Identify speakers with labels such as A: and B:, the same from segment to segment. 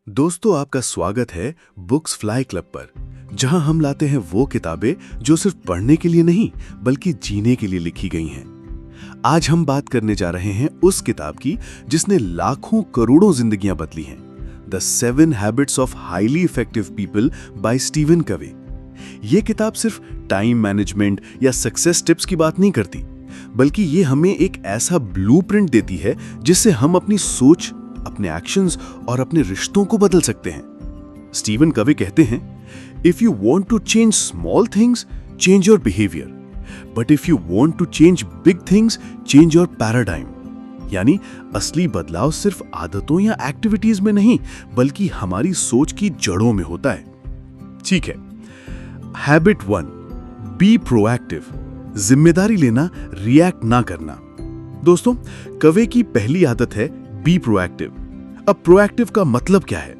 A: दोस्तों, आपका स्वागत है बुक्स फ्लाई क्लब पर, जहां हम लाते हैं वो किताबें जो सिर्फ पढ़ने के लिए नहीं बल्कि जीने के लिए लिखी गई हैं। आज हम बात करने जा रहे हैं उस किताब की जिसने लाखों करोड़ों जिंदगियां बदली हैं, the 7 habits of highly effective people by Stephen Covey. ये किताब सिर्फ टाइम मैनेजमेंट या सक्सेस टिप्स की बात नहीं करती, बल्कि ये हमें एक ऐसा ब्लूप्रिंट देती है जिससे हम अपनी सोच, अपने एक्शंस और अपने रिश्तों को बदल सकते हैं। स्टीवन कवे कहते हैं, if you want to change small things, change your behaviour, but if you want to change big things, change your paradigm. यानी असली बदलाव सिर्फ आदतों या एक्टिविटीज में नहीं बल्कि हमारी सोच की जड़ों में होता है। ठीक है, हैबिट 1, बी प्रोएक्टिव, जिम्मेदारी लेना, रिएक्ट ना करना। दोस्तों, कवे की पहली आदत है बी प्रोएक्टिव। अब प्रोएक्टिव का मतलब क्या है?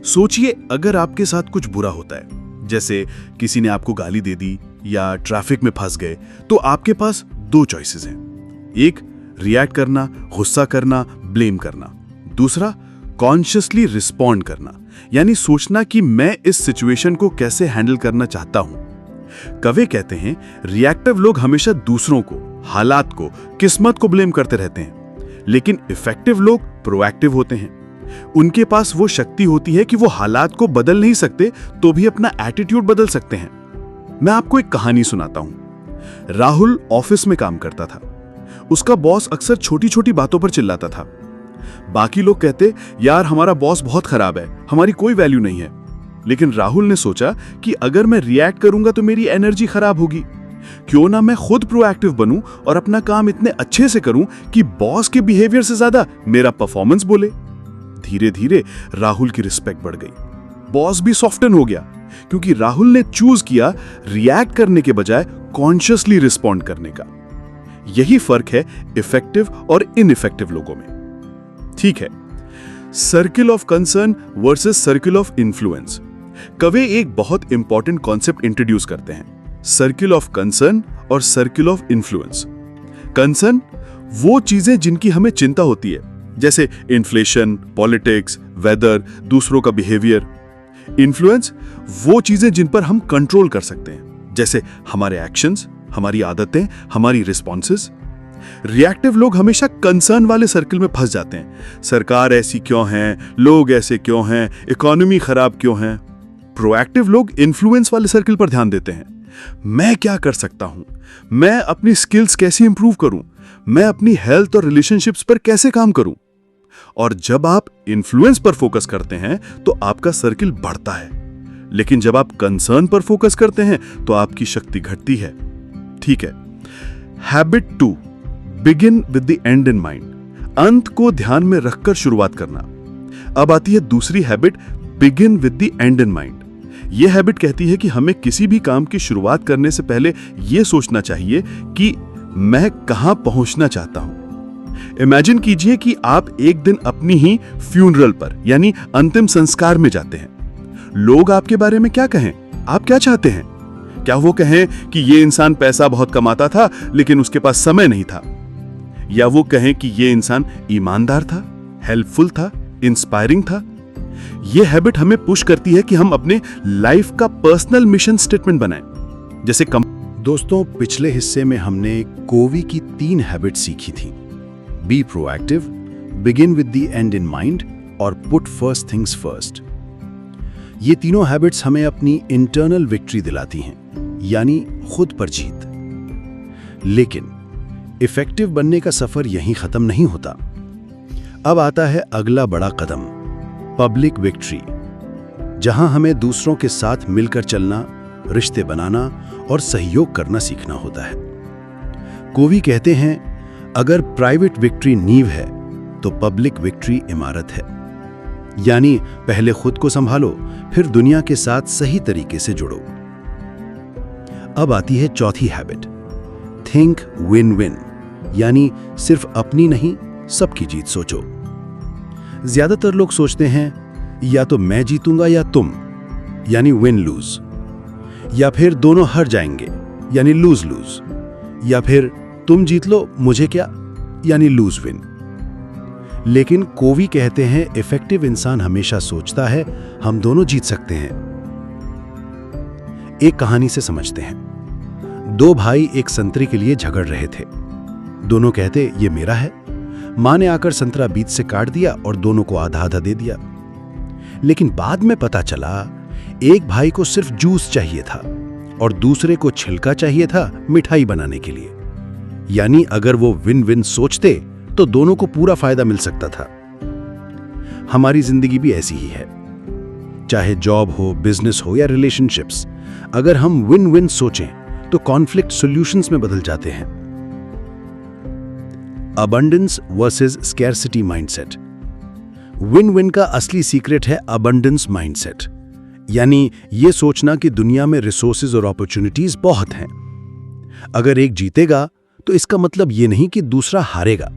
A: सोचिए, अगर आपके साथ कुछ बुरा होता है, जैसे किसी ने आपको गाली दे दी या ट्रैफिक में फंस गए, तो आपके पास 2 चॉइसेस हैं। एक, रिएक्ट करना, गुस्सा करना, ब्लेम करना। दूसरा, कॉन्शियसली रिस्पॉन्ड करना, यानी सोचना कि मैं इस सिचुएशन को कैसे हैंडल करना चाहता हूं। कवे कहते हैं, रिएक्टिव लोग हमेशा दूसरों को, हालात को, किस्मत को ब्लेम करते रहते हैं, लेकिन इफेक्टिव लोग प्रोएक्टिव होते हैं। उनके पास वो शक्ति होती है कि वो हालात को बदल नहीं सकते तो भी अपना एटीट्यूड बदल सकते हैं। मैं आपको एक कहानी सुनाता हूं। राहुल ऑफिस में काम करता था। उसका बॉस अक्सर छोटी छोटी बातों पर चिल्लाता था। बाकी लोग कहते, यार हमारा बॉस बहुत खराब है, हमारी कोई वैल्यू नहीं है। लेकिन राहुल ने सोचा कि अगर मैं रिएक्ट करूंगा तो मेरी एनर्जी खराब होगी। क्यों ना मैं खुद प्रोएक्टिव बनूं और अपना काम इतने अच्छे से करूं कि बॉस के बिहेवियर से ज्यादा मेरा परफॉर्मेंस बोले। धीरे धीरे राहुल की रिस्पेक्ट बढ़ गई। बॉस भी सॉफ्टन हो गया क्योंकि राहुल ने चूज किया रिएक्ट करने के बजाय कॉन्शियसली रिस्पॉन्ड करने का। यही फर्क है इफेक्टिव और इनइफेक्टिव लोगों में। ठीक है, circle of concern versus circle of influence. Covey एक बहुत इंपॉर्टेंट कॉन्सेप्ट इंट्रोड्यूस करते हैं, सर्किल ऑफ कंसर्न और सर्किल ऑफ इन्फ्लुएंस। कंसर्न वो चीजें जिनकी हमें चिंता होती है, जैसे इन्फ्लेशन, पॉलिटिक्स, वेदर, दूसरों का बिहेवियर। इन्फ्लुएंस वो चीजें जिन पर हम कंट्रोल कर सकते हैं, जैसे हमारे एक्शंस, हमारी आदतें, हमारी रिस्पॉन्सेस। रिएक्टिव लोग हमेशा कंसर्न वाले सर्किल में फंस जाते हैं। सरकार ऐसी क्यों है, लोग ऐसे क्यों हैं, इकोनॉमी खराब क्यों है। प्रोएक्टिव लोग इन्फ्लुएंस वाले सर्किल पर ध्यान देते हैं। मैं क्या कर सकता हूं, मैं अपनी स्किल्स कैसे इंप्रूव करूं, मैं अपनी हेल्थ और रिलेशनशिप्स पर कैसे काम करूं। और जब आप इन्फ्लुएंस पर फोकस करते हैं तो आपका सर्किल बढ़ता है, लेकिन जब आप कंसर्न पर फोकस करते हैं तो आपकी शक्ति घटती है। ठीक है, habit 2, begin with the end in mind, अंत को ध्यान में रखकर शुरुआत करना। अब आती है दूसरी habit, begin with the end in mind. यह हैबिट कहती है कि हमें किसी भी काम की शुरुआत करने से पहले यह सोचना चाहिए कि मैं कहां पहुंचना चाहता हूं। इमेजिन कीजिए कि आप एक दिन अपनी ही फ्यूनरल पर यानी अंतिम संस्कार में जाते हैं। लोग आपके बारे में क्या कहें, आप क्या चाहते हैं? क्या वो कहें कि यह इंसान पैसा बहुत कमाता था लेकिन उसके पास समय नहीं था, या वो कहें कि यह इंसान ईमानदार था, हेल्पफुल था, इंस्पायरिंग था? यह हैबिट हमें पुश करती है कि हम अपने लाइफ का पर्सनल मिशन स्टेटमेंट बनाएं, जैसे दोस्तों, पिछले हिस्से में हमने कोवी की 3 हैबिट सीखी थी, B proactive, begin with the end in mind और पुट फर्स्ट थिंग्स फर्स्ट। ये तीनों हैबिट्स हमें अपनी इंटरनल विक्ट्री दिलाती हैं, यानी खुद पर जीत। लेकिन इफेक्टिव बनने का सफर यहीं खत्म नहीं होता। अब आता है अगला बड़ा कदम, पब्लिक विक्ट्री, जहां हमें दूसरों के साथ मिलकर चलना, रिश्ते बनाना और सहयोग करना सीखना होता है। कोवी कहते हैं, अगर प्राइवेट विक्ट्री नींव है तो पब्लिक विक्ट्री इमारत है। यानी पहले खुद को संभालो, फिर दुनिया के साथ सही तरीके से जुड़ो। अब आती है चौथी हैबिट, थिंक विन विन, यानी सिर्फ अपनी नहीं सबकी जीत सोचो। ज्यादातर लोग सोचते हैं या तो मैं जीतूंगा या तुम, यानी विन लूज, या फिर दोनों हार जाएंगे यानी लूज लूज, या फिर तुम जीत लो मुझे क्या, यानी लूज विन। लेकिन कोवी कहते हैं इफेक्टिव इंसान हमेशा सोचता है हम दोनों जीत सकते हैं। एक कहानी से समझते हैं। दो भाई एक संतरे के लिए झगड़ रहे थे। दोनों कहते ये मेरा है। मां ने आकर संतरा बीच से काट दिया और दोनों को आधा आधा दे दिया। लेकिन बाद में पता चला एक भाई को सिर्फ जूस चाहिए था और दूसरे को छिलका चाहिए था मिठाई बनाने के लिए। यानी अगर वो विन विन सोचते तो दोनों को पूरा फायदा मिल सकता था। हमारी जिंदगी भी ऐसी ही है, चाहे जॉब हो, बिजनेस हो या रिलेशनशिप्स। अगर हम विन विन सोचें तो कॉन्फ्लिक्ट सॉल्यूशंस में बदल जाते हैं। Abundance versus scarcity mindset. Win win का असली सीक्रेट है अबंडेंस माइंडसेट, यानी ये सोचना कि दुनिया में रिसोर्सेज और अपॉर्चुनिटीज बहुत हैं। अगर एक जीतेगा तो इसका मतलब ये नहीं कि दूसरा हारेगा।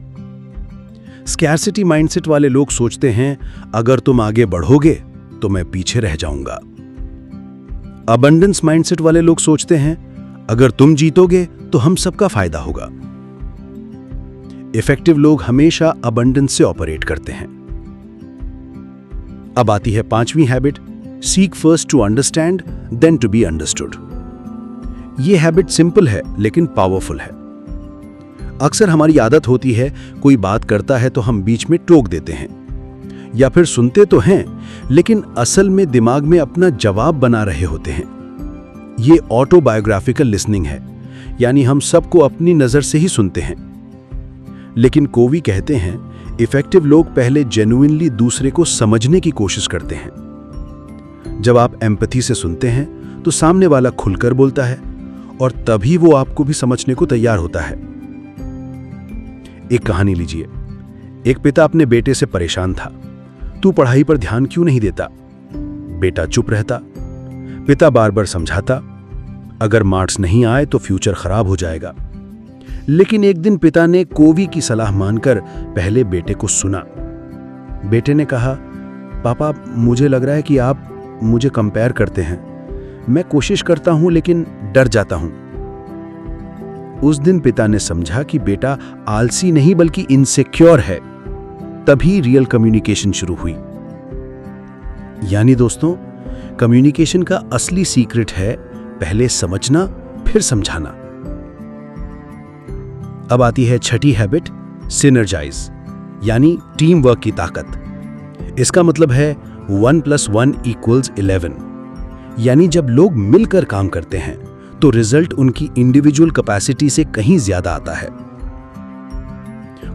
A: स्कैर्सिटी माइंडसेट वाले लोग सोचते हैं अगर तुम आगे बढ़ोगे तो मैं पीछे रह जाऊंगा। अबंडेंस माइंडसेट वाले लोग सोचते हैं अगर तुम जीतोगे तो हम सबका फायदा होगा। इफेक्टिव लोग हमेशा अबंडेंस से ऑपरेट करते हैं। अब आती है 5वीं habit, seek first to understand then to be understood. यह हैबिट सिंपल है लेकिन पावरफुल है। अक्सर हमारी आदत होती है कोई बात करता है तो हम बीच में टोक देते हैं या फिर सुनते तो हैं लेकिन असल में दिमाग में अपना जवाब बना रहे होते हैं। ये ऑटोबायोग्राफिकल लिसनिंग है, यानी हम सबको अपनी नजर से ही सुनते हैं। लेकिन कोवी कहते हैं इफेक्टिव लोग पहले जेन्युइनली दूसरे को समझने की कोशिश करते हैं। जब आप एम्पैथी से सुनते हैं तो सामने वाला खुलकर बोलता है और तभी वो आपको भी समझने को तैयार होता है। एक कहानी लीजिए। एक पिता अपने बेटे से परेशान था, तू पढ़ाई पर ध्यान क्यों नहीं देता? बेटा चुप रहता। पिता बार बार समझाता, अगर मार्क्स नहीं आए तो फ्यूचर खराब हो जाएगा। लेकिन एक दिन पिता ने कोवी की सलाह मानकर पहले बेटे को सुना। बेटे ने कहा, पापा मुझे लग रहा है कि आप मुझे कंपेयर करते हैं। मैं कोशिश करता हूं लेकिन डर जाता हूं। उस दिन पिता ने समझा कि बेटा आलसी नहीं बल्कि इनसिक्योर है। तभी रियल कम्युनिकेशन शुरू हुई। यानी दोस्तों, कम्युनिकेशन का असली सीक्रेट है पहले समझना फिर समझाना। अब आती है 6ठी हैबिट, सिनर्जाइज, यानी टीम वर्क की ताकत। इसका मतलब है 1 + 1 = 11। यानी जब लोग मिलकर काम करते हैं तो रिजल्ट उनकी इंडिविजुअल कैपेसिटी से कहीं ज्यादा आता है।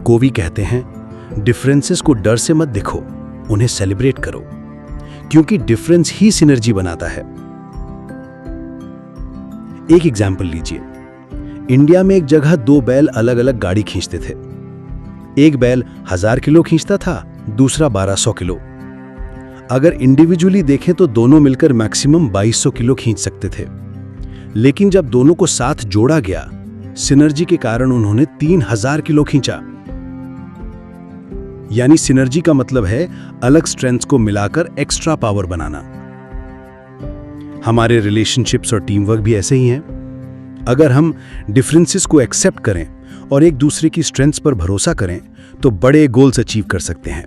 A: कोवी कहते हैं डिफरेंसेस को डर से मत देखो, उन्हें सेलिब्रेट करो, क्योंकि डिफरेंस ही सिनर्जी बनाता है। एक एग्जाम्पल लीजिए। इंडिया में एक जगह 2 बैल अलग अलग गाड़ी खींचते थे। एक बैल 1000 किलो खींचता था, दूसरा 1200 किलो। अगर इंडिविजुअली देखें तो दोनों मिलकर मैक्सिमम 2200 किलो खींच सकते थे। लेकिन जब दोनों को साथ जोड़ा गया, सिनर्जी के कारण उन्होंने 3000 किलो खींचा। यानी सिनर्जी का मतलब है अलग स्ट्रेंथ्स को मिलाकर एक्स्ट्रा पावर बनाना। हमारे रिलेशनशिप्स और टीम वर्क भी ऐसे ही हैं। अगर हम डिफरेंसेस को एक्सेप्ट करें और एक दूसरे की स्ट्रेंथ्स पर भरोसा करें तो बड़े गोल्स अचीव कर सकते हैं।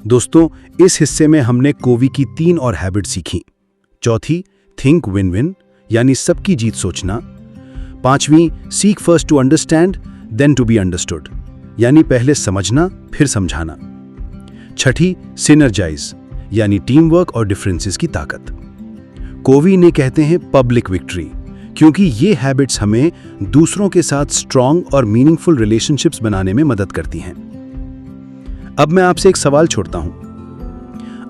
A: दोस्तों, इस हिस्से में हमने कोवी की 3 और हैबिट सीखी। चौथी, थिंक विन विन, यानी सबकी जीत सोचना। 5वीं, seek first to understand then to be understood, यानी पहले समझना फिर समझाना। 6ठी, सिनर्जाइज, यानी टीम वर्क और डिफरेंसेस की ताकत। कोवी ने कहते हैं पब्लिक विक्ट्री, क्योंकि ये हैबिट्स हमें दूसरों के साथ स्ट्रॉन्ग और मीनिंगफुल रिलेशनशिप्स बनाने में मदद करती हैं। अब मैं आपसे एक सवाल छोड़ता हूं।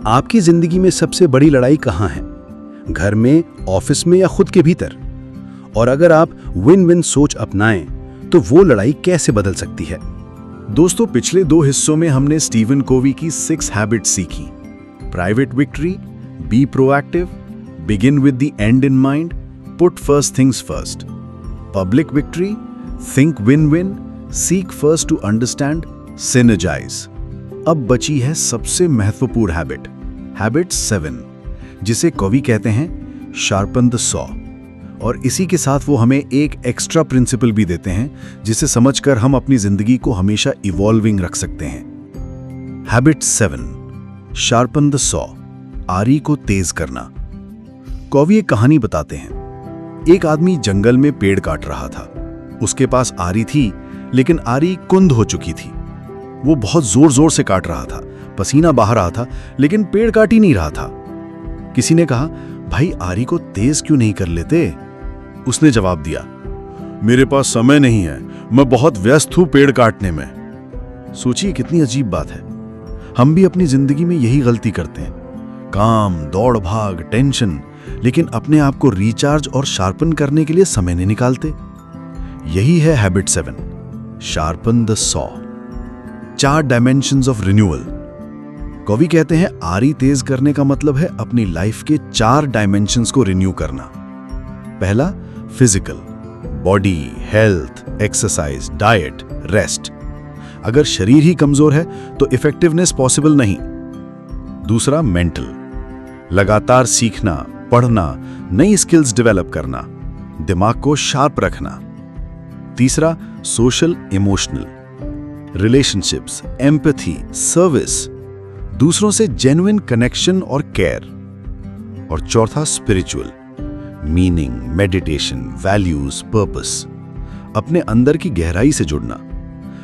A: आपकी जिंदगी में सबसे बड़ी लड़ाई कहां है? घर में, ऑफिस में या खुद के भीतर? और अगर आप विन विन सोच अपनाएं तो वो लड़ाई कैसे बदल सकती है?
B: दोस्तों, पिछले 2 हिस्सों में हमने स्टीवन कोवी की 6 हैबिट्स सीखी। Private victory, be proactive, begin with the end in mind, put first things first. Public victory, think win win, seek first to understand, synergise. अब बची है सबसे महत्वपूर्ण हैबिट 7, जिसे कोवी कहते हैं शार्पन द सॉ। और इसी के साथ वो हमें एक एक्स्ट्रा प्रिंसिपल भी देते हैं जिसे समझकर हम अपनी जिंदगी को हमेशा इवॉल्विंग रख सकते हैं। हैबिट 7, शार्पन द सॉ, आरी को तेज करना। कॉवी एक कहानी बताते हैं। एक आदमी जंगल में पेड़ काट रहा था। उसके पास आरी थी, लेकिन आरी कुंद हो चुकी थी। वो बहुत जोर जोर से काट रहा था, पसीना बहा रहा था, लेकिन पेड़ काट ही नहीं रहा था। किसी ने कहा, भाई आरी को तेज क्यों नहीं कर लेते? उसने जवाब दिया, मेरे पास समय नहीं है, मैं बहुत व्यस्त हूं पेड़ काटने में। सोचिए कितनी अजीब बात है। हम भी अपनी जिंदगी में यही गलती करते हैं, काम, दौड़ भाग, टेंशन, लेकिन अपने आप को रिचार्ज और शार्पन करने के लिए समय नहीं निकालते। यही है habit 7, sharpen the saw. 4 dimensions of renewal. कवि कहते हैं आरी तेज करने का मतलब है अपनी लाइफ के 4 डायमेंशंस को रिन्यू करना। पहला, physical, body, health, exercise, diet, rest. अगर शरीर ही कमजोर है तो इफेक्टिवनेस पॉसिबल नहीं। दूसरा, मेंटल, लगातार सीखना, पढ़ना, नई स्किल्स डेवलप करना, दिमाग को शार्प रखना। तीसरा, social, emotional, relationships, empathy, service, दूसरों से जेन्युइन कनेक्शन और केयर। और चौथा, spiritual, meaning, meditation, values, purpose, अपने अंदर की गहराई से जुड़ना।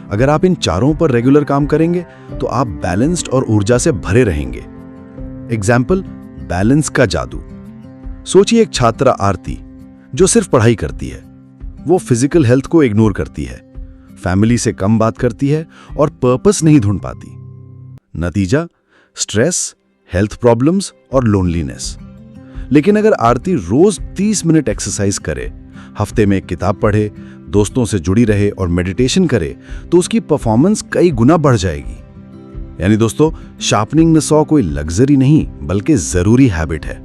B: अगर आप इन चारों पर रेगुलर काम करेंगे तो आप बैलेंस्ड और ऊर्जा से भरे रहेंगे। एग्जाम्पल, बैलेंस का जादू। सोचिए एक छात्रा आरती जो सिर्फ पढ़ाई करती है। वो फिजिकल हेल्थ को इग्नोर करती है, फैमिली से कम बात करती है और पर्पस नहीं ढूंढ पाती। नतीजा, स्ट्रेस, हेल्थ प्रॉब्लम्स और लोनलीनेस। लेकिन अगर आरती रोज 30 मिनट एक्सरसाइज करे, हफ्ते में एक किताब पढ़े, दोस्तों से जुड़ी रहे और मेडिटेशन करे तो उसकी परफॉर्मेंस कई गुना बढ़ जाएगी। यानी दोस्तों, शार्पनिंग द सॉ कोई लग्जरी नहीं बल्कि जरूरी हैबिट है।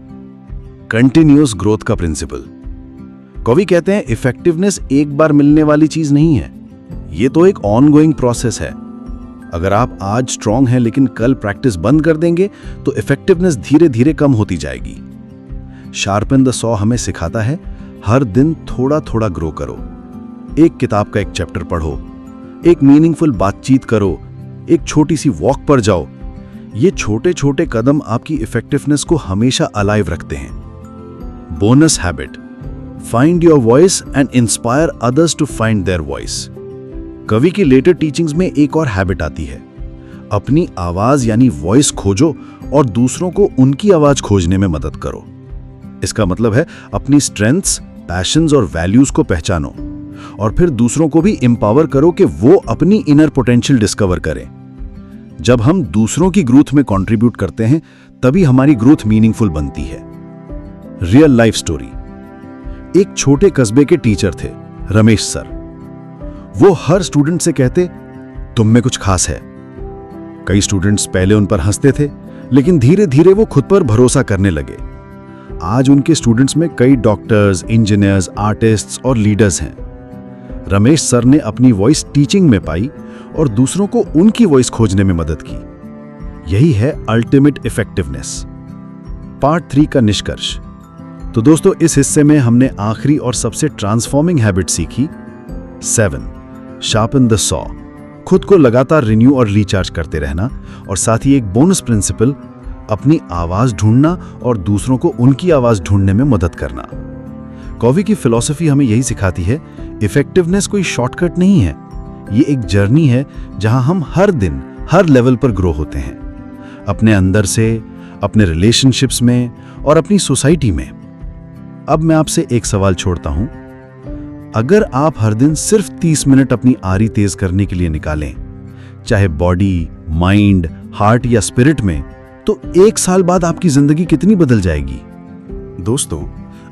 B: कंटिन्यूअस ग्रोथ का प्रिंसिपल। कवि कहते हैं इफेक्टिवनेस एक बार मिलने वाली चीज नहीं है, ये तो एक ऑनगोइंग प्रोसेस है। अगर आप आज स्ट्रांग हैं लेकिन कल प्रैक्टिस बंद कर देंगे तो इफेक्टिवनेस धीरे धीरे कम होती जाएगी। शार्पन द सॉ हमें सिखाता है हर दिन थोड़ा थोड़ा ग्रो करो। एक किताब का एक चैप्टर पढ़ो, एक मीनिंगफुल बातचीत करो, एक छोटी सी वॉक पर जाओ। ये छोटे छोटे कदम आपकी इफेक्टिवनेस को हमेशा अलाइव रखते हैं। Bonus habit, find your voice and inspire others to find their voice. Covey की लेटर टीचिंग्स में एक और हैबिट आती है, अपनी आवाज यानी वॉइस खोजो और दूसरों को उनकी आवाज खोजने में मदद करो। इसका मतलब है अपनी स्ट्रेंथ्स, पैशंस और वैल्यूज को पहचानो और फिर दूसरों को भी एम्पावर करो कि वो अपनी इनर पोटेंशियल डिस्कवर करें। जब हम दूसरों की ग्रोथ में कंट्रीब्यूट करते हैं तभी हमारी ग्रोथ मीनिंगफुल बनती है। Real life story. एक छोटे कस्बे के टीचर थे, रमेश सर। वो हर स्टूडेंट से कहते, तुम में कुछ खास है। कई स्टूडेंट्स पहले उन पर हंसते थे, लेकिन धीरे धीरे वो खुद पर भरोसा करने लगे। आज उनके स्टूडेंट्स में कई डॉक्टर्स, इंजीनियर्स, आर्टिस्ट्स और लीडर्स हैं। रमेश सर ने अपनी वॉइस टीचिंग में पाई और दूसरों को उनकी वॉइस खोजने में मदद की। यही है अल्टीमेट इफेक्टिवनेस। पार्ट 3 का निष्कर्ष। तो दोस्तों, इस हिस्से में हमने आखिरी और सबसे ट्रांसफॉर्मिंग हैबिट सीखी, 7, शार्पन द सॉ, खुद को लगातार रिन्यू और रिचार्ज करते रहना, और साथ ही एक बोनस प्रिंसिपल, अपनी आवाज ढूंढना और दूसरों को उनकी आवाज ढूंढने में मदद करना। कॉवी की फिलॉसफी हमें यही सिखाती है, इफेक्टिवनेस कोई शॉर्टकट नहीं है, ये एक जर्नी है जहां हम हर दिन हर लेवल पर ग्रो होते हैं, अपने अंदर से, अपने रिलेशनशिप्स में और अपनी सोसाइटी में। अब मैं आपसे एक सवाल छोड़ता हूं, अगर आप हर दिन सिर्फ 30 मिनट अपनी आरी तेज करने के लिए निकालें, चाहे बॉडी, माइंड, हार्ट या स्पिरिट में, तो 1 साल बाद आपकी जिंदगी कितनी बदल जाएगी।
A: दोस्तों,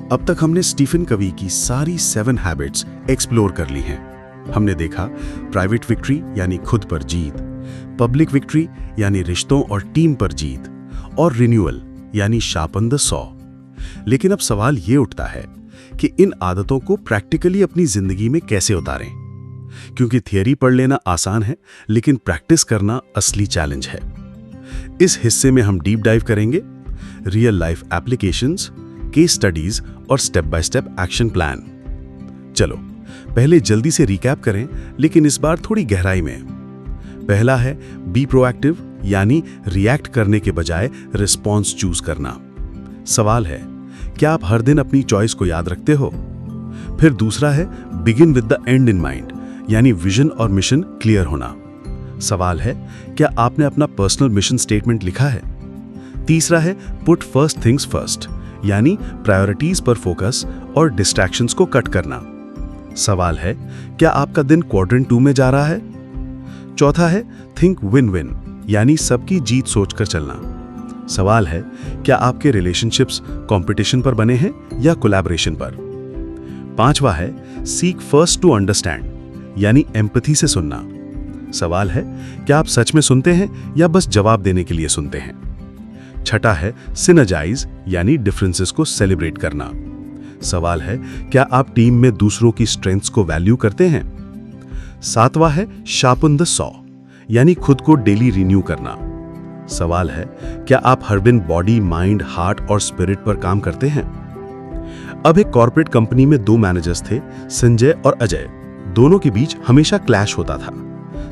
A: अब तक हमने स्टीफन कवी की सारी 7 हैबिट्स एक्सप्लोर कर ली हैं। हमने देखा प्राइवेट विक्ट्री यानी खुद पर जीत, पब्लिक विक्ट्री यानी रिश्तों और टीम पर जीत, और रिन्यूअल यानी शार्पन द सॉ। लेकिन अब सवाल ये उठता है कि इन आदतों को प्रैक्टिकली अपनी जिंदगी में कैसे उतारें, क्योंकि थियरी पढ़ लेना आसान है लेकिन प्रैक्टिस करना असली चैलेंज है। इस हिस्से में हम डीप डाइव करेंगे real life applications, case studies और step by step action plan. चलो पहले जल्दी से रिकैप करें, लेकिन इस बार थोड़ी गहराई में। पहला है बी प्रोएक्टिव, यानी रिएक्ट करने के बजाय रिस्पॉन्स चूज करना। सवाल है, क्या आप हर दिन अपनी चॉइस को याद रखते हो? फिर दूसरा है begin with the end in mind, यानी विजन और मिशन क्लियर होना। सवाल है, क्या आपने अपना पर्सनल मिशन स्टेटमेंट लिखा है? तीसरा है पुट फर्स्ट थिंग्स फर्स्ट, यानी प्रायोरिटीज पर फोकस और डिस्ट्रैक्शंस को कट करना। सवाल है, क्या आपका दिन क्वाड्रेंट 2 में जा रहा है? चौथा है थिंक विन विन, यानी सबकी जीत सोचकर चलना। सवाल है, क्या आपके रिलेशनशिप्स कंपटीशन पर बने हैं या कोलैबोरेशन पर? पांचवा है सीक फर्स्ट टू अंडरस्टैंड, यानी एम्पैथी से सुनना। सवाल है, क्या आप सच में सुनते हैं या बस जवाब देने के लिए सुनते हैं? छठा है सिनर्जाइज, यानी डिफरेंसेस को सेलिब्रेट करना। सवाल है, क्या आप टीम में दूसरों की स्ट्रेंथ्स को वैल्यू करते हैं? सातवां है शार्पन द सॉ, यानी खुद को डेली रिन्यू करना। सवाल है, क्या आप हर दिन बॉडी, माइंड, हार्ट और स्पिरिट पर काम करते हैं? अब एक कॉर्पोरेट कंपनी में 2 मैनेजर्स थे, संजय और अजय। दोनों के बीच हमेशा क्लैश होता था।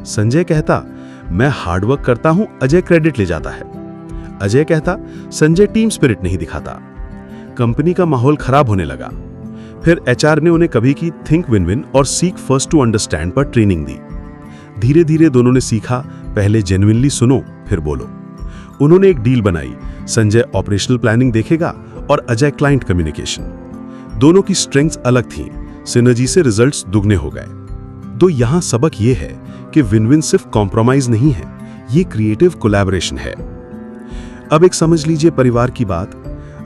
A: संजय कहता, मैं हार्डवर्क करता हूं, अजय क्रेडिट ले जाता है। अजय कहता, संजय टीम स्पिरिट नहीं दिखाता। कंपनी का माहौल खराब होने लगा। फिर एचआर ने उन्हें कभी की थिंक विन विन और सीक फर्स्ट टू अंडरस्टैंड पर ट्रेनिंग दी। धीरे धीरे दोनों ने सीखा, पहले जेन्युइनली सुनो फिर बोलो। उन्होंने एक डील बनाई, संजय ऑपरेशनल प्लानिंग देखेगा और अजय क्लाइंट कम्युनिकेशन। दोनों की स्ट्रेंथ्स अलग थीं, सिनर्जी से रिजल्ट्स दुगने हो गए। तो यहां सबक यह है कि विन विन सिर्फ कॉम्प्रोमाइज नहीं है, ये क्रिएटिव कोलैबोरेशन है। अब एक समझ लीजिए परिवार की बात।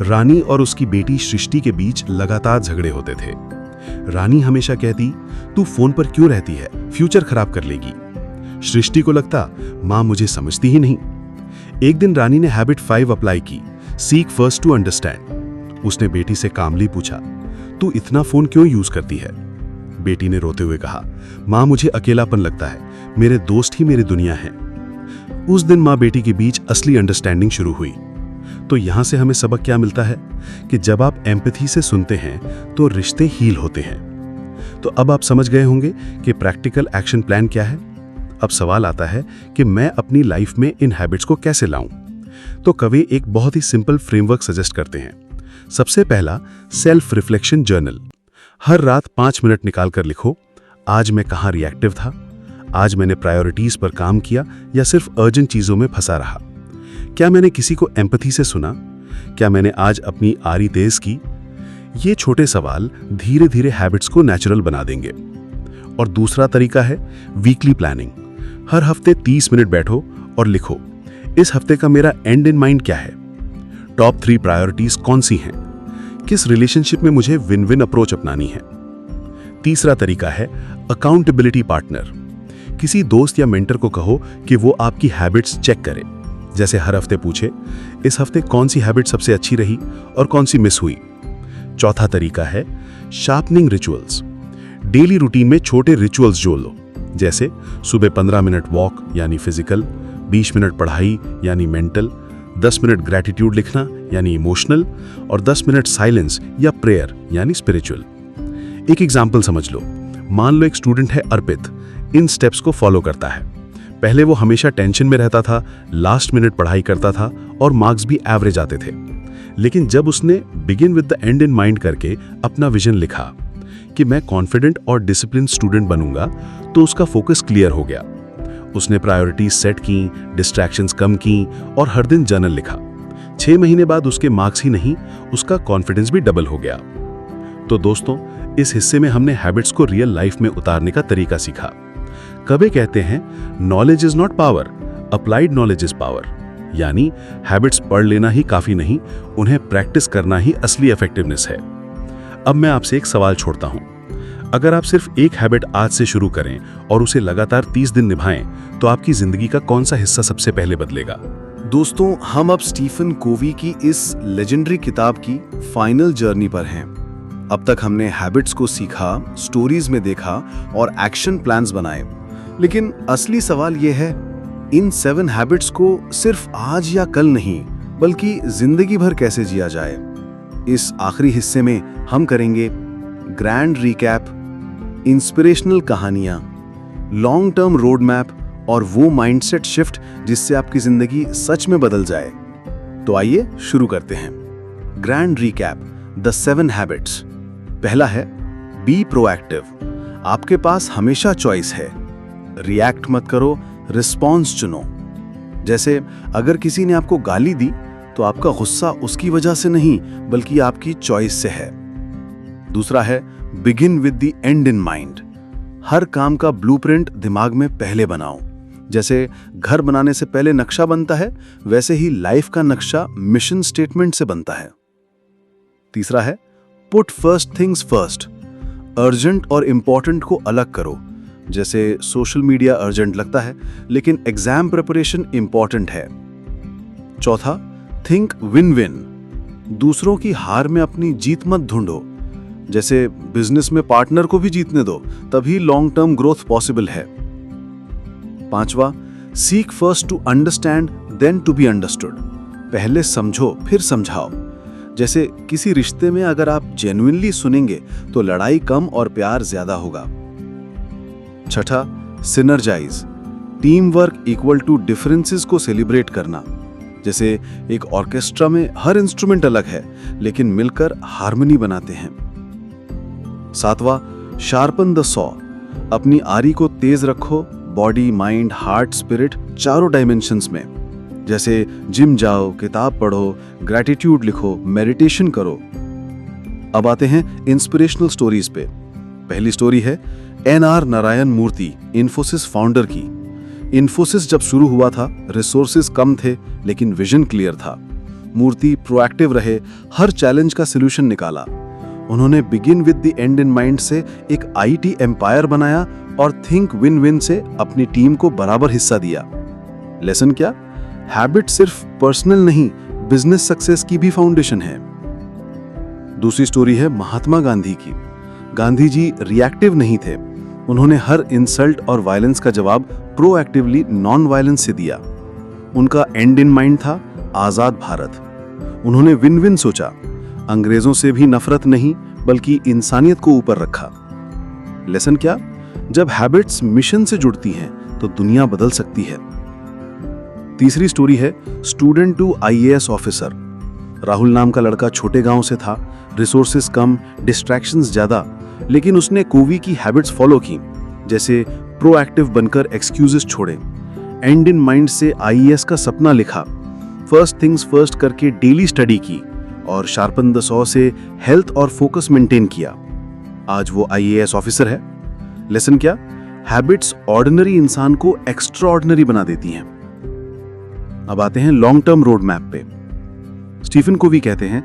A: रानी और उसकी बेटी सृष्टि के बीच लगातार झगड़े होते थे। रानी हमेशा कहती, तू फोन पर क्यों रहती है, फ्यूचर खराब कर लेगी। सृष्टि को लगता, मां मुझे समझती ही नहीं। एक दिन रानी ने हैबिट 5 अप्लाई की, सीक फर्स्ट टू अंडरस्टैंड। उसने बेटी से कामली पूछा, तू इतना फोन क्यों यूज करती है? बेटी ने रोते हुए कहा, मां मुझे अकेलापन लगता है, मेरे दोस्त ही मेरी दुनिया है। उस दिन मां बेटी के बीच असली अंडरस्टैंडिंग शुरू हुई। तो यहां से हमें सबक क्या मिलता है कि जब आप एम्पैथी से सुनते हैं तो रिश्ते हील होते हैं। तो अब आप समझ गए होंगे कि प्रैक्टिकल एक्शन प्लान क्या है। अब सवाल आता है कि मैं अपनी लाइफ में इन हैबिट्स को कैसे लाऊं। तो कवि एक बहुत ही सिंपल फ्रेमवर्क सजेस्ट करते हैं। सबसे पहला, सेल्फ रिफ्लेक्शन जर्नल। हर रात 5 मिनट निकालकर लिखो, आज मैं कहां रिएक्टिव था, आज मैंने प्रायोरिटीज पर काम किया या सिर्फ अर्जेंट चीजों में फंसा रहा, क्या मैंने किसी को एम्पैथी से सुना, क्या मैंने आज अपनी आरी तेज की। ये छोटे सवाल धीरे धीरे हैबिट्स को नेचुरल बना देंगे। और दूसरा तरीका है वीकली प्लानिंग। हर हफ्ते 30 मिनट बैठो और लिखो, इस हफ्ते का मेरा एंड इन माइंड क्या है, टॉप 3 प्रायोरिटीज कौन सी हैं, किस रिलेशनशिप में मुझे विन विन अप्रोच अपनानी है। तीसरा तरीका है अकाउंटेबिलिटी पार्टनर। किसी दोस्त या मेंटर को कहो कि वो आपकी हैबिट्स चेक करे। जैसे हर हफ्ते पूछे, इस हफ्ते कौन सी हैबिट सबसे अच्छी रही और कौन सी मिस हुई। चौथा तरीका है शार्पनिंग रिचुअल्स। डेली रूटीन में छोटे रिचुअल्स जोड़ लो, जैसे सुबह 15 मिनट वॉक यानी फिजिकल, 20 मिनट पढ़ाई यानी मेंटल, 10 मिनट ग्रैटिट्यूड लिखना यानी इमोशनल और 10 मिनट साइलेंस या प्रेयर यानी स्पिरिचुअल। एक एग्जाम्पल समझ लो। मान लो एक स्टूडेंट है अर्पित, इन स्टेप्स को फॉलो करता है। पहले वो हमेशा टेंशन में रहता था, लास्ट मिनट पढ़ाई करता था और मार्क्स भी एवरेज आते थे। लेकिन जब उसने begin with the end in mind करके अपना विजन लिखा कि मैं कॉन्फिडेंट और डिसिप्लिन स्टूडेंट बनूंगा, तो उसका फोकस क्लियर हो गया। उसने प्रायोरिटीज सेट की, डिस्ट्रैक्शंस कम की और हर दिन जर्नल लिखा। 6 महीने बाद उसके मार्क्स ही नहीं, उसका कॉन्फिडेंस भी डबल हो गया। तो दोस्तों, इस हिस्से में हमने हैबिट्स को रियल लाइफ में उतारने का तरीका सीखा। कबीर कहते हैं, knowledge is not power, applied knowledge is power. यानी हैबिट्स पढ़ लेना ही काफी नहीं, उन्हें प्रैक्टिस करना ही असली इफेक्टिवनेस है। अब मैं आपसे एक सवाल छोड़ता हूं। अगर आप सिर्फ एक हैबिट आज से शुरू करें और उसे लगातार 30 दिन निभाएं, तो आपकी जिंदगी का कौन सा हिस्सा सबसे पहले बदलेगा?
B: दोस्तों, हम अब स्टीफन कोवी की इस लेजेंडरी किताब की फाइनल जर्नी पर हैं। अब तक हमने हैबिट्स को सीखा, स्टोरीज में देखा और एक्शन प्लान्स बनाए। लेकिन असली सवाल यह है, इन 7 हैबिट्स को सिर्फ आज या कल नहीं, बल्कि जिंदगी भर कैसे जिया जाए।
A: इस आखिरी हिस्से में हम करेंगे ग्रैंड रिकैप, इंस्पिरेशनल कहानियां, लॉन्ग टर्म रोड मैप और वो माइंडसेट शिफ्ट जिससे आपकी जिंदगी सच में बदल जाए। तो आइए शुरू करते हैं। Grand recap, the 7 habits. पहला है बी प्रोएक्टिव। आपके पास हमेशा चॉइस है। रिएक्ट मत करो, रिस्पॉन्स चुनो। जैसे अगर किसी ने आपको गाली दी तो आपका गुस्सा उसकी वजह से नहीं बल्कि आपकी चॉइस से है। दूसरा है begin with the end in mind. हर काम का ब्लूप्रिंट दिमाग में पहले बनाओ। जैसे घर बनाने से पहले नक्शा बनता है, वैसे ही लाइफ का नक्शा मिशन स्टेटमेंट से बनता है। तीसरा है put first things first. Urgent और इंपॉर्टेंट को अलग करो। जैसे सोशल मीडिया अर्जेंट लगता है लेकिन एग्जाम प्रिपरेशन इंपॉर्टेंट है। चौथा, थिंक विन विन। दूसरों की हार में अपनी जीत मत ढूंढो। जैसे बिजनेस में पार्टनर को भी जीतने दो, तभी लॉन्ग टर्म ग्रोथ पॉसिबल है। पांचवा, seek first to understand then to be understood. पहले समझो फिर समझाओ। जैसे किसी रिश्ते में अगर आप जेन्युइनली सुनेंगे तो लड़ाई कम और प्यार ज्यादा होगा। छठा, synergise. Team work equal to differences को सेलिब्रेट करना। जैसे एक ऑर्केस्ट्रा में हर इंस्ट्रूमेंट अलग है लेकिन मिलकर हार्मनी बनाते हैं। सातवां, शार्पन द सॉ। अपनी आरी को तेज रखो, बॉडी, माइंड, हार्ट, स्पिरिट चारों डायमेंशंस में। जैसे जिम जाओ, किताब पढ़ो, ग्रैटिट्यूड लिखो, मेडिटेशन करो। अब आते हैं इंस्पिरेशनल स्टोरीज पे। पहली स्टोरी है NR नारायण मूर्ति, इन्फोसिस फाउंडर की। इन्फोसिस जब शुरू हुआ था रिसोर्सेज कम थे लेकिन विजन क्लियर था। मूर्ति प्रोएक्टिव रहे, हर चैलेंज का सलूशन निकाला। उन्होंने begin with the end in mind से एक IT एम्पायर बनाया और थिंक विन विन से अपनी टीम को बराबर हिस्सा दिया। लेसन क्या? हैबिट सिर्फ पर्सनल नहीं, बिजनेस सक्सेस की भी फाउंडेशन है। दूसरी स्टोरी है महात्मा गांधी की। गांधी जी रिएक्टिव नहीं थे। उन्होंने हर इंसल्ट और वायलेंस का जवाब प्रोएक्टिवली नॉन वायलेंस से दिया। उनका एंड इन माइंड था आजाद भारत। उन्होंने विन विन सोचा, अंग्रेजों से भी नफरत नहीं बल्कि इंसानियत को ऊपर रखा। लेसन क्या? जब हैबिट्स मिशन से जुड़ती हैं तो दुनिया बदल सकती है। तीसरी स्टोरी है student to IAS officer. Rahul नाम का लड़का छोटे गांव से था, रिसोर्सेज कम, डिस्ट्रैक्शंस ज्यादा, लेकिन उसने कोवी की हैबिट्स फॉलो की। जैसे प्रोएक्टिव बनकर एक्सक्यूजेस छोड़े, एंड इन माइंड से IAS का सपना लिखा, फर्स्ट थिंग्स फर्स्ट करके डेली स्टडी की और शार्पन द सॉ से हेल्थ और फोकस मेंटेन किया। आज वो IAS ऑफिसर है। लेसन क्या? हैबिट्स ऑर्डिनरी इंसान को एक्स्ट्राऑर्डिनरी बना देती हैं। अब आते हैं लॉन्ग टर्म रोड मैप पे। स्टीफन कोवी कहते हैं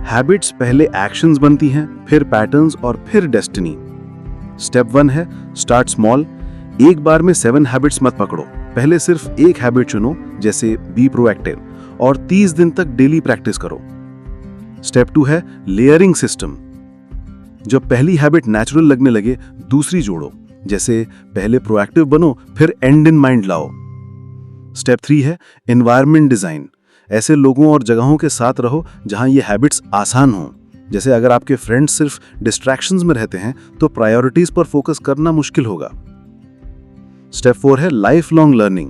A: हैबिट्स पहले एक्शंस बनती हैं, फिर पैटर्न्स और फिर डेस्टिनी। स्टेप 1 है स्टार्ट स्मॉल। एक बार में 7 हैबिट्स मत पकड़ो, पहले सिर्फ एक हैबिट चुनो, जैसे बी प्रोएक्टिव, और 30 दिन तक डेली प्रैक्टिस करो। स्टेप 2 है लेयरिंग सिस्टम। जब पहली हैबिट नेचुरल लगने लगे, दूसरी जोड़ो, जैसे पहले प्रोएक्टिव बनो फिर एंड इन माइंड लाओ। स्टेप 3 है एनवायरनमेंट डिजाइन। ऐसे लोगों और जगहों के साथ रहो जहां ये हैबिट्स आसान हों। जैसे अगर आपके फ्रेंड्स सिर्फ डिस्ट्रैक्शंस में रहते हैं तो प्रायोरिटीज पर फोकस करना मुश्किल होगा। स्टेप 4 है life long learning.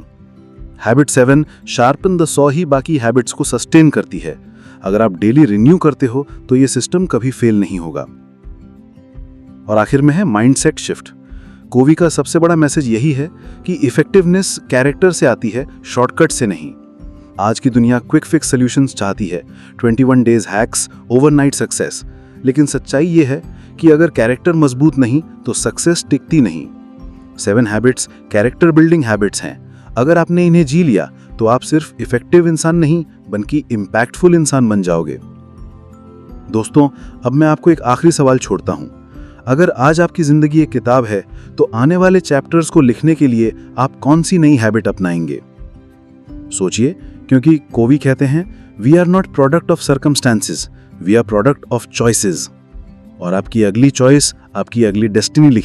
A: Habit 7 sharpen the saw ही बाकी हैबिट्स को सस्टेन करती है। अगर आप डेली रिन्यू करते हो तो ये सिस्टम कभी फेल नहीं होगा। और आखिर में है माइंडसेट शिफ्ट। कोवी का सबसे बड़ा मैसेज यही है कि इफेक्टिवनेस कैरेक्टर से आती है, शॉर्टकट से नहीं। आज की दुनिया क्विक फिक्स सॉल्यूशंस चाहती है, 21 डेज हैक्स, ओवरनाइट सक्सेस। लेकिन सच्चाई ये है कि अगर कैरेक्टर मजबूत नहीं तो सक्सेस टिकती नहीं। 7 हैबिट्स कैरेक्टर बिल्डिंग हैबिट्स हैं। अगर आपने इन्हें जी लिया तो आप सिर्फ इफेक्टिव इंसान नहीं बल्कि इम्पैक्टफुल इंसान बन जाओगे। दोस्तों, अब मैं आपको एक आखिरी सवाल छोड़ता हूं। अगर आज आपकी जिंदगी एक किताब है तो आने वाले चैप्टर्स को लिखने के लिए आप कौन सी नई हैबिट अपनाएंगे? सोचिए, क्योंकि कोवी कहते हैं we are not product of circumstances, we are product of choices. और आपकी अगली चॉइस आपकी अगली डेस्टिनी